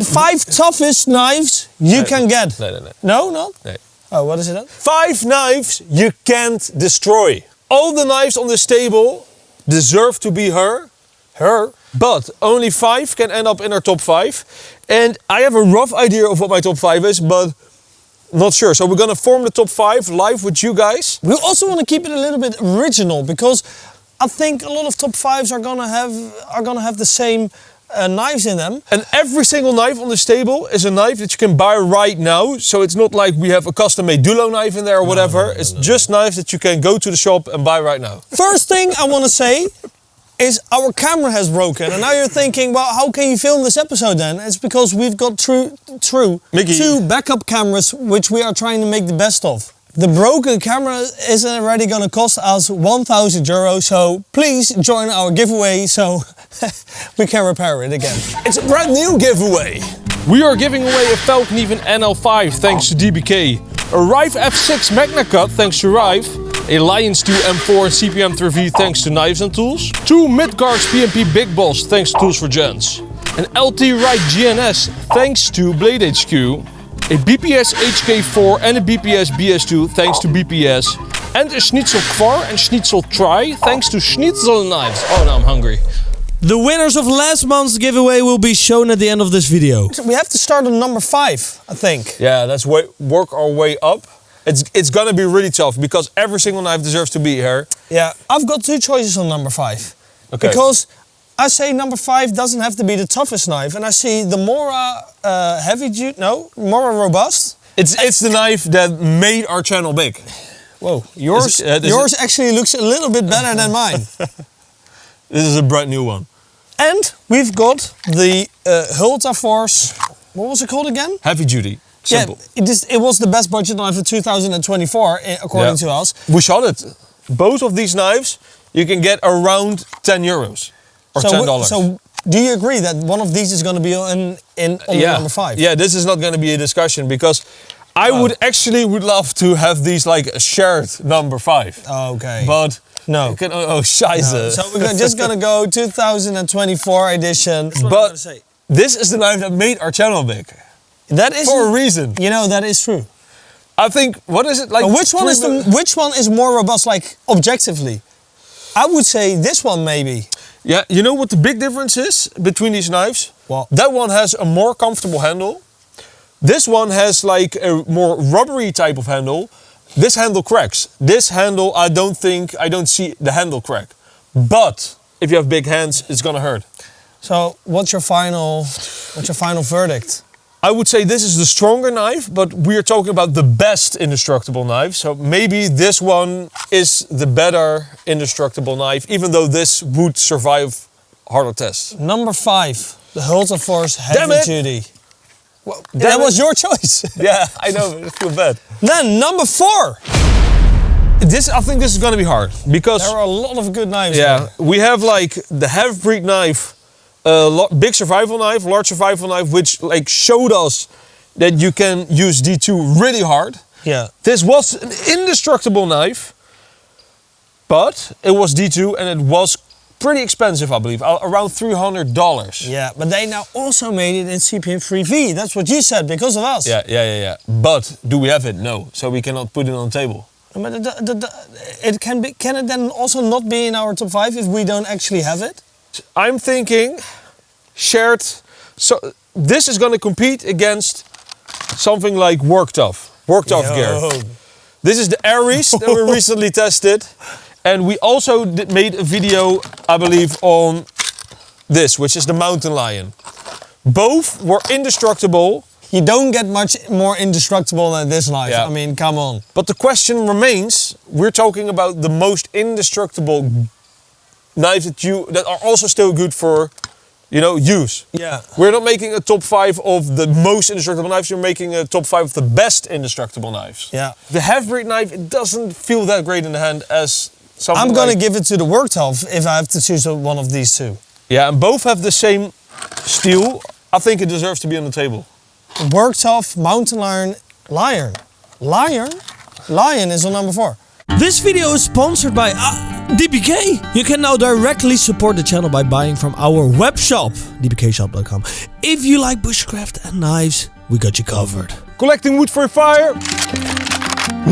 5 toughest knives you can get. No. No, not? No. Oh, what is it then? 5 knives you can't destroy. All the knives on this table deserve to be her, but only 5 can end up in our top 5. And I have a rough idea of what my top 5 is, but not sure. So we're gonna form the top 5 live with you guys. We also want to keep it a little bit original, because I think a lot of top 5s are gonna have the same knives in them. And every single knife on this table is a knife that you can buy right now. So it's not like we have a custom-made Dulo knife in there or whatever. It's just knives that you can go to the shop and buy right now. First thing I want to say is our camera has broken. And now you're thinking, well, how can you film this episode then? It's because we've got Mickey. 2 backup cameras, which we are trying to make the best of. The broken camera is already going to cost us €1,000, so please join our giveaway so we can repair it again. It's a brand new giveaway. We are giving away a Falcon Even NL5 thanks to DBK, a Rive F6 Magna Cut thanks to Rive, a Lion Steel M4 CPM 3V thanks to Knives and Tools, 2 Midgards PMP Big Boss thanks to Tools for Gents, an LT Wright GNS thanks to Blade HQ, a BPS HK4 and a BPS BS2 thanks to BPS, and a Schnitzel Kvar and Schnitzel Tri thanks to Schnitzel Knives. Oh, now I'm hungry. The winners of last month's giveaway will be shown at the end of this video. We have to start on number 5, I think. Yeah, let's work our way up. It's gonna be really tough because every single knife deserves to be here. Yeah, I've got 2 choices on number 5. Okay. Because I say number 5 doesn't have to be the toughest knife, and I see the Mora Mora Robust. It's the knife that made our channel big. Whoa, yours actually looks a little bit better than mine. This is a brand new one. And we've got the Hultaforce, what was it called again? Heavy duty, simple. Yeah, it was the best budget knife of 2024, according to us. We shot it. Both of these knives you can get around €10 or $10. So do you agree that one of these is going to be on number 5? Yeah, this is not going to be a discussion because I would love to have these like a shared number 5. Okay. But no. Scheiße. No. So we're just going to go 2024 edition. But this is the knife that made our channel big. That is for a reason. You know, that is true. I think, what is it like? Which one is more robust, like objectively? I would say this one maybe. Yeah, you know what the big difference is between these knives? What? That one has a more comfortable handle. This one has like a more rubbery type of handle. This handle cracks. This handle, I don't see the handle crack. But if you have big hands, it's gonna hurt. So what's your final verdict? I would say this is the stronger knife, but we are talking about the best indestructible knife. So maybe this one is the better indestructible knife, even though this would survive harder tests. Number 5, the Hultaforce Heavy Duty. Well, that was your choice. Yeah, I know, I feel bad. Then number 4. I think this is gonna be hard because there are a lot of good knives. Yeah, we have like the half-breed knife, big survival knife, large survival knife, which like showed us that you can use D2 really hard. Yeah. This was an indestructible knife, but it was D2 and it was pretty expensive, I believe, around $300. Yeah, but they now also made it in CPM 3V. That's what you said, because of us. Yeah. But do we have it? No. So we cannot put it on the table. But can it then also not be in our top 5 if we don't actually have it? I'm thinking shared. So this is going to compete against something like Work Tough gear. This is the Aries that we recently tested. And we also made a video, I believe, on this, which is the Mountain Lion. Both were indestructible. You don't get much more indestructible than this knife. Yeah. I mean, come on. But the question remains, we're talking about the most indestructible knives that are also still good for, use. Yeah. We're not making a top 5 of the most indestructible knives, you're making a top 5 of the best indestructible knives. Yeah. The half-breed knife, it doesn't feel that great in the hand as something I'm gonna give it to the Work Tough if I have to choose one of these 2. Yeah, and both have the same steel. I think it deserves to be on the table. Work Tough, Mountain Lion is on number 4. This video is sponsored by DBK! You can now directly support the channel by buying from our web shop, dbkshop.com. If you like bushcraft and knives, we got you covered. Collecting wood for a fire?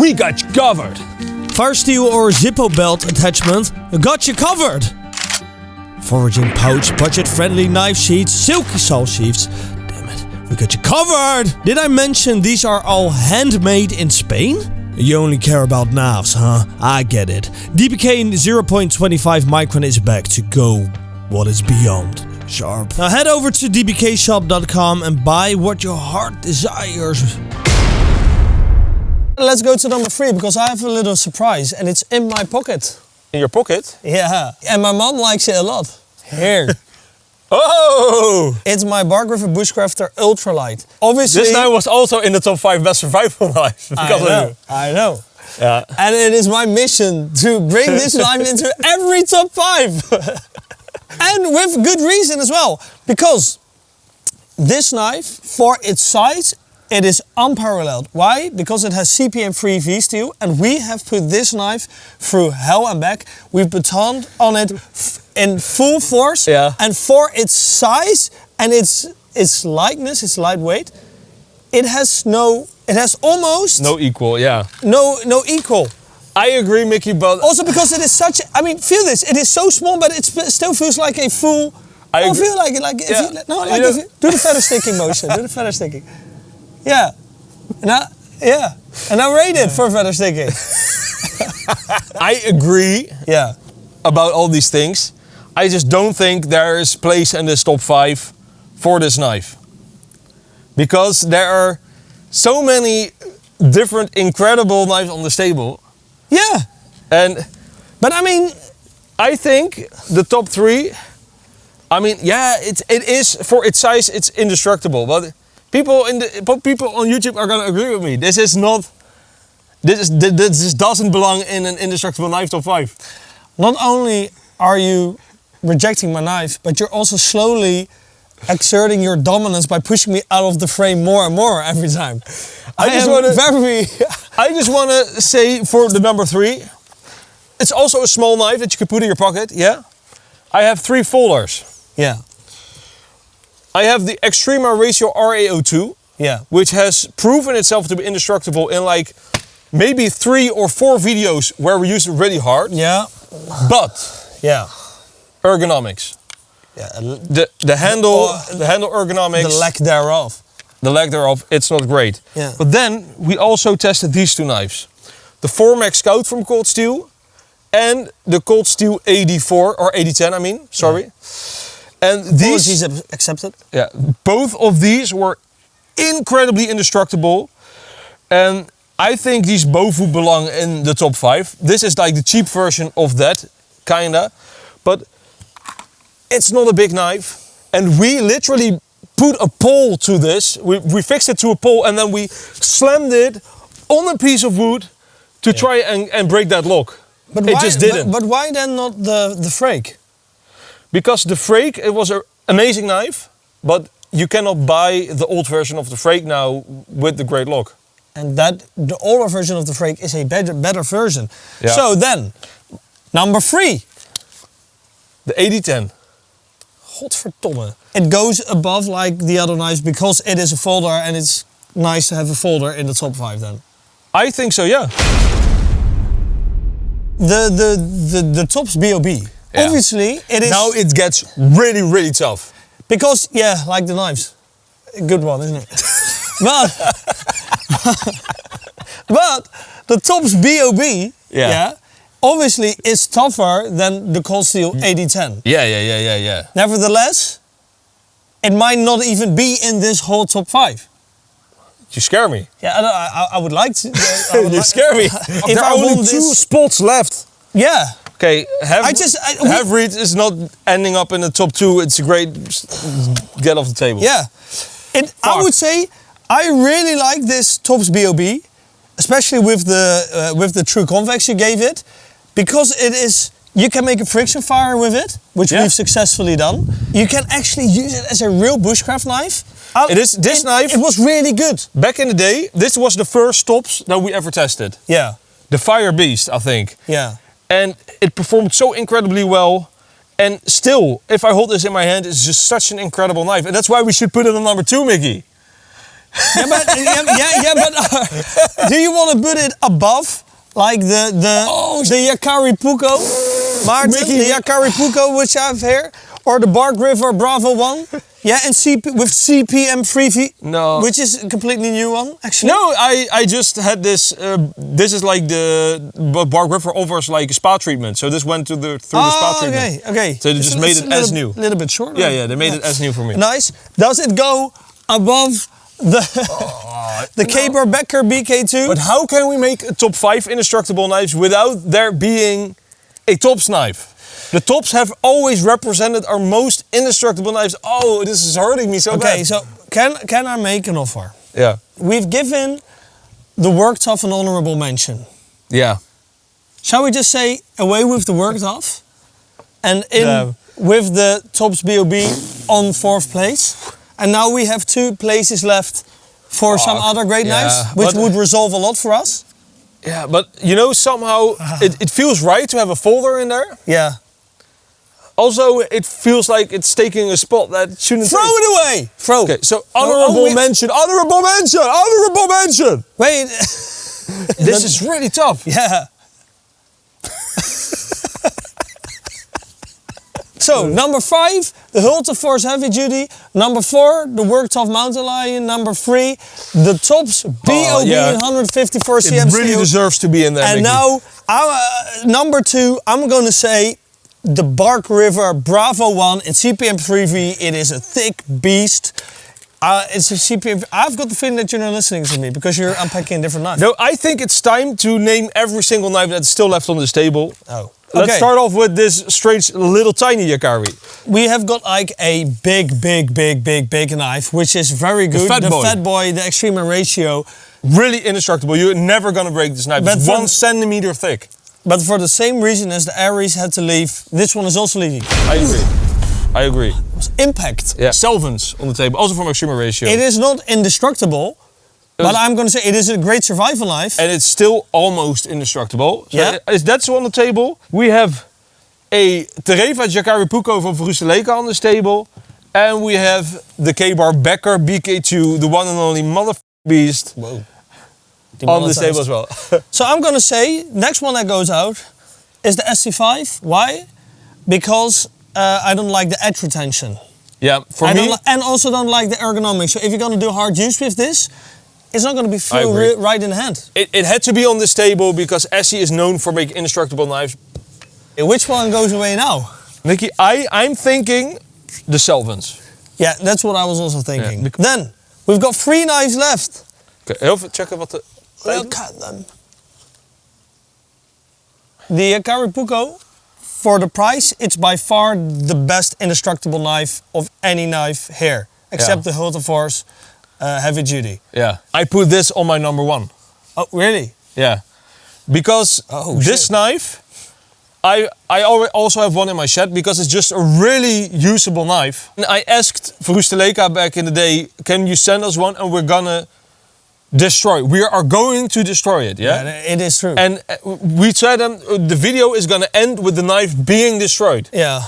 We got you covered. Fire steel or Zippo belt attachment, got you covered. Foraging pouch, budget-friendly knife sheaths, silky saw sheaths. Damn it, we got you covered! Did I mention these are all handmade in Spain? You only care about knives, huh? I get it. DBK 0.25 micron is back to go what is beyond sharp. Now head over to dbkshop.com and buy what your heart desires. Let's go to number 3 because I have a little surprise and it's in my pocket. In your pocket? Yeah, and my mom likes it a lot. Here. Oh! It's my Bar Griffin Bushcrafter Ultralight. Obviously, This knife was also in the top 5 best survival knives. Because of you. I know. Yeah. And it is my mission to bring this knife into every top 5. And with good reason as well. Because this knife, for its size, it is unparalleled. Why? Because it has CPM-free V-steel and we have put this knife through hell and back. We've batoned on it in full force. Yeah. And for its size and its lightness, its lightweight, it has almost No equal, yeah. no equal. I agree, Mickey, but... Also because it is such, I mean, feel this, it is so small, but it still feels like a full, I feel like it, like if Yeah. you, no, like if you, do the feather sticking motion, do the feather sticking. Yeah, and I rate it for feather sticking. I agree Yeah, about all these things. I just don't think there is place in this top 5 for this knife. Because there are so many different incredible knives on this table. yeah, And but I mean, I think the top 3, I mean, yeah, it is, for its size, it's indestructible. But people on YouTube are gonna agree with me. This doesn't belong in an indestructible knife top 5. not only are you rejecting my knife, but you're also slowly exerting your dominance by pushing me out of the frame more and more every time. I just want to say for the number 3, it's also a small knife that you can put in your pocket, yeah? I have 3 folders. Yeah, I have the Extrema Ratio RA02, yeah, which has proven itself to be indestructible in like maybe 3 or 4 videos where we use it really hard. yeah, But yeah. ergonomics, Yeah, the handle ergonomics, the lack thereof. it's not great. Yeah. But then we also tested these 2 knives, the Formax Scout from Cold Steel and the Cold Steel AD4 or AD10. I mean, sorry. Yeah. And these, Apologies accepted. yeah, both of these were incredibly indestructible, and I think these both would belong in the top 5. This is like the cheap version of that, kinda, but it's not a big knife, and we literally put a pole to this. We fixed it to a pole, and then we slammed it on a piece of wood to try and break that lock. But it just didn't. But why then not the frake? Because the frake, it was an amazing knife, but you cannot buy the old version of the frake now with the great lock. And that the older version of the frake is a better version. Yeah. So then, number 3. The AD10. Godverdomme. It goes above like the other knives because it is a folder and it's nice to have a folder in the top 5 then. I think so, yeah. The Tops BOB. Yeah. Obviously, it is... Now it gets really, really tough. Because, yeah, like the knives. A good one, isn't it? but the Tops BOB, obviously is tougher than the Cold Steel AD10. Yeah. Nevertheless, it might not even be in this whole top 5. You scare me. Yeah, I would like to. You scare me. If There are I won only 2 this- spots left. Yeah. Okay, we- Have-Reed is not ending up in the top 2. It's a great get off the table. Yeah. I would say I really like this Tops BOB, especially with the true convex you gave it, because it is. You can make a friction fire with it, which we've successfully done. You can actually use it as a real bushcraft knife. This knife. It was really good. Back in the day, this was the first Tops that we ever tested. Yeah. The Fire Beast, I think. Yeah. And it performed so incredibly well. And still, if I hold this in my hand, it's just such an incredible knife. And that's why we should put it on number 2, Mickey. Yeah, but do you want to put it above, like the Yakari Puko, Martin, Mickey, the Yakari Puko which I have here, or the Bark River Bravo one? Yeah, and with CPM 3V, No. which is a completely new one, actually. No, I just had this. This is like the Bark River offers like a spa treatment. So this went through the spa treatment. Okay. So they just made it as new. A little bit shorter. Yeah, they made it as new for me. Nice. Does it go above the K-Bar Becker BK2? But how can we make a top 5 indestructible knives without there being a tops knife? The tops have always represented our most indestructible knives. Oh, this is hurting me so bad. Okay, so can I make an offer? Yeah. We've given the Work Tough an honorable mention. Yeah. Shall we just say away with the Work Tough? And with the Tops BOB on 4th place? And now we have 2 places left for some other great knives, which would resolve a lot for us. Yeah, but you know, somehow it feels right to have a folder in there. Yeah. Also, it feels like it's taking a spot that it shouldn't Throw take. it away! Throw. Okay, so honorable mention, honorable mention, honorable mention! Wait. This is really tough. Yeah. So, number 5, the Hulta Force Heavy Duty. Number 4, the Work Tough Mountain Lion. Number 3, the Tops BOB 154 CM It really steel. deserves to be in there, And Mickey. now, number 2, I'm going to say the Bark River Bravo 1 in CPM 3V. It is a thick beast. It's a CPM. I've got the feeling that you're not listening to me because you're unpacking a different knife. No, I think it's time to name every single knife that's still left on this table. Oh. Let's Okay. start off with this strange little tiny Yakari. We have got like a big knife, which is very good. Fat Boy. Fat Boy, the Extreme Ratio. Really indestructible. You're never gonna break this knife. But It's for- 1 centimeter thick. But for the same reason as the Aries had to leave, this one is also leaving. I agree. Impact. Yeah. Selvens on the table, also from Extreme Ratio. It is not indestructible, but I'm going to say it is a great survival knife. And it's still almost indestructible. So Yeah. that's on the table. We have a Tereva Yakari Puko from Vrusteleka on this table. And we have the K-Bar Becker BK2, the one and only mother beast, Whoa. on this table as well. So I'm going to say, next one that goes out is the SC5. Why? Because I don't like the edge retention. Yeah, for I me, and also don't like the ergonomics. So if you're going to do hard use with this, it's not going to be feel agree. right in the hand. it had to be on this table because Essie is known for making indestructible knives. Which one goes away now? Mickey, I'm thinking the Selvens. Yeah, that's what I was also thinking. Yeah, Then, we've got 3 knives left. Okay, heel even checken wat de... Look at them. The Yakari Puko, for the price, it's by far the best indestructible knife of any knife here. Except the Hulta Force Heavy Duty. Yeah. I put this on my number 1. Oh, really? Yeah. Because this shit. knife, I also have one in my shed because it's just a really usable knife. And I asked Vrusteleka back in the day, can you send us one and we're gonna destroy. We are going to destroy it, yeah? Yeah, it is true. And we said the video is gonna end with the knife being destroyed. Yeah.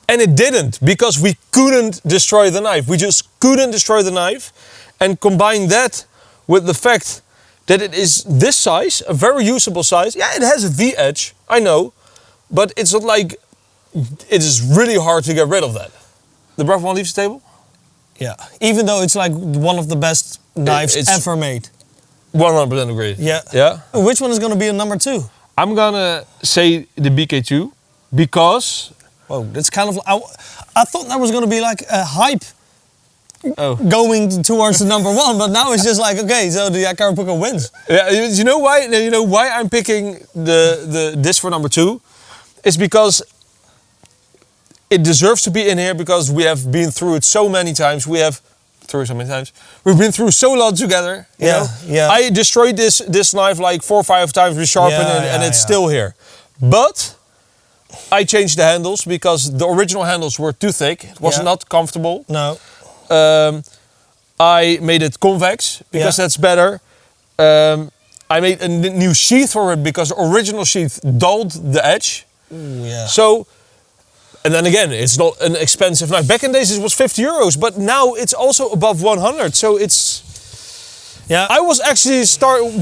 And it didn't, because we couldn't destroy the knife. We just couldn't destroy the knife. And combine that with the fact that it is this size, a very usable size. Yeah, it has a V-edge, I know. But it's not like, it is really hard to get rid of that. The Bravo one leaves the table? Yeah. Even though it's like one of the best knives It's- ever made. 100% agree. Yeah. Yeah? Which one is going to be a number 2? I'm gonna say the BK2, because... Whoa, that's kind of... I thought that was going to be like a hype going towards the number 1, but now it's just like, okay, so the Yakari Puko wins. Yeah, you know why? You know why I'm picking this for number 2? It's because it deserves to be in here, because we have been through it so many times. We've been through so lot together. You know? Yeah. I destroyed this knife like 4 or 5 times, resharpened it, and it's still here. But I changed the handles because the original handles were too thick. It was not comfortable. No. I made it convex because that's better. I made a new sheath for it because the original sheath dulled the edge. Ooh, yeah. So, and then again, it's not an expensive knife. Back in days it was 50 euros, but now it's also above 100. So it's... Yeah. I was actually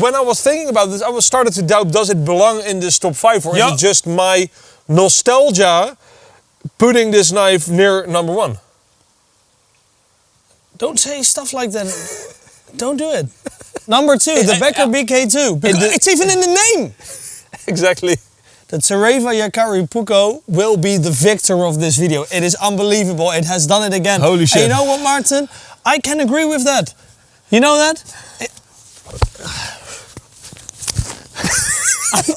when I was thinking about this, I was started to doubt, does it belong in this top 5 or is it just my nostalgia putting this knife near number 1? Don't say stuff like that. Don't do it. Number 2, the Becker BK2. It's even in the name. Exactly. The Cereva Yakari Puko will be the victor of this video. It is unbelievable. It has done it again. Holy shit. And you know what, Martin? I can agree with that. You know that?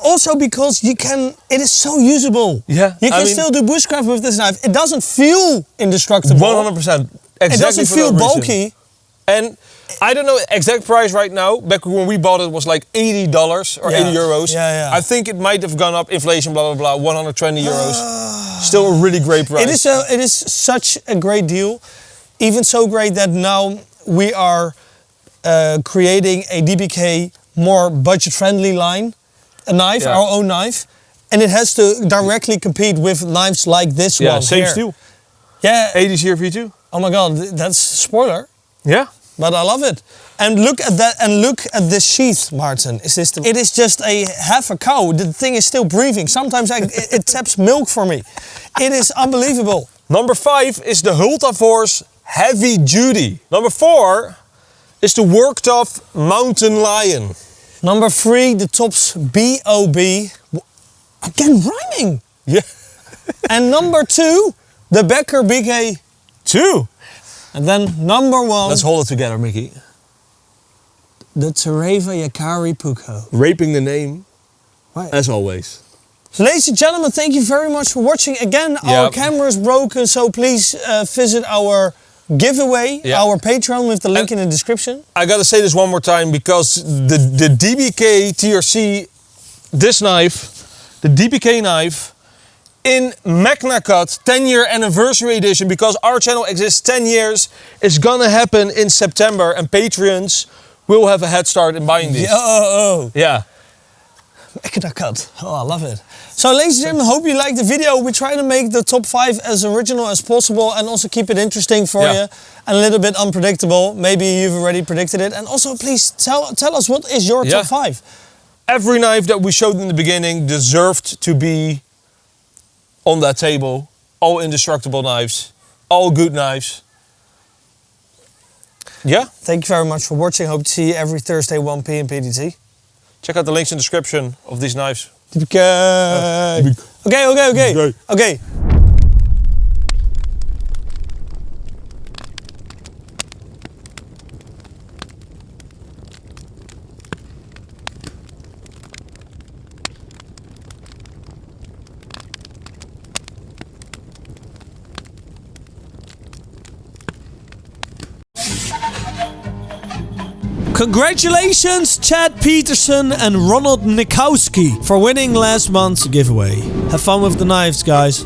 Also because it is so usable. Yeah. You can still do bushcraft with this knife. It doesn't feel indestructible. 100%. Exactly. It doesn't feel bulky. And I don't know the exact price right now. Back when we bought it was like $80 or 80 euros. Yeah. I think it might have gone up, inflation, blah, blah, blah, 120 euros. Still a really great price. It is such a great deal. Even so great that now we are creating a DBK more budget-friendly line. A knife, our own knife. And it has to directly compete with knives like this one. Yeah, same here. steel. Yeah. 80 CRV2. Oh my God, that's spoiler. Yeah. But I love it. And look at that, and look at this sheath, Martin. It is just a half a cow. The thing is still breathing. Sometimes it taps milk for me. It is unbelievable. Number 5 is the Hultaforce Heavy Duty. Number 4 is the Worked Off Mountain Lion. Number 3, the Tops BOB. Again, rhyming. Yeah. And number 2, the Becker BK2. And then number 1. Let's hold it together, Mickey. The Cereva Yakari Puko. Raping the name, Right. as always. So ladies and gentlemen, thank you very much for watching. Again, our camera is broken, so please visit our giveaway, our Patreon with the link in the description. I gotta say this one more time because the DBK TRC, this knife, the DBK knife, in Magna Cut 10-year anniversary edition, because our channel exists 10 years, is gonna happen in September and Patreons will have a head start in buying these. Yeah. Magna Cut. Oh, I love it. So ladies and gentlemen, hope you liked the video. We try to make the top 5 as original as possible and also keep it interesting for you and a little bit unpredictable. Maybe you've already predicted it. And also please tell us, what is your top 5? Every knife that we showed in the beginning deserved to be on that table. All indestructible knives, all good knives. Yeah. Thank you very much for watching. Hope to see you every Thursday 1 p.m. PDT. Check out the links in the description of these knives. Okay. Congratulations, Chad Peterson and Ronald Nikowski, for winning last month's giveaway. Have fun with the knives, guys.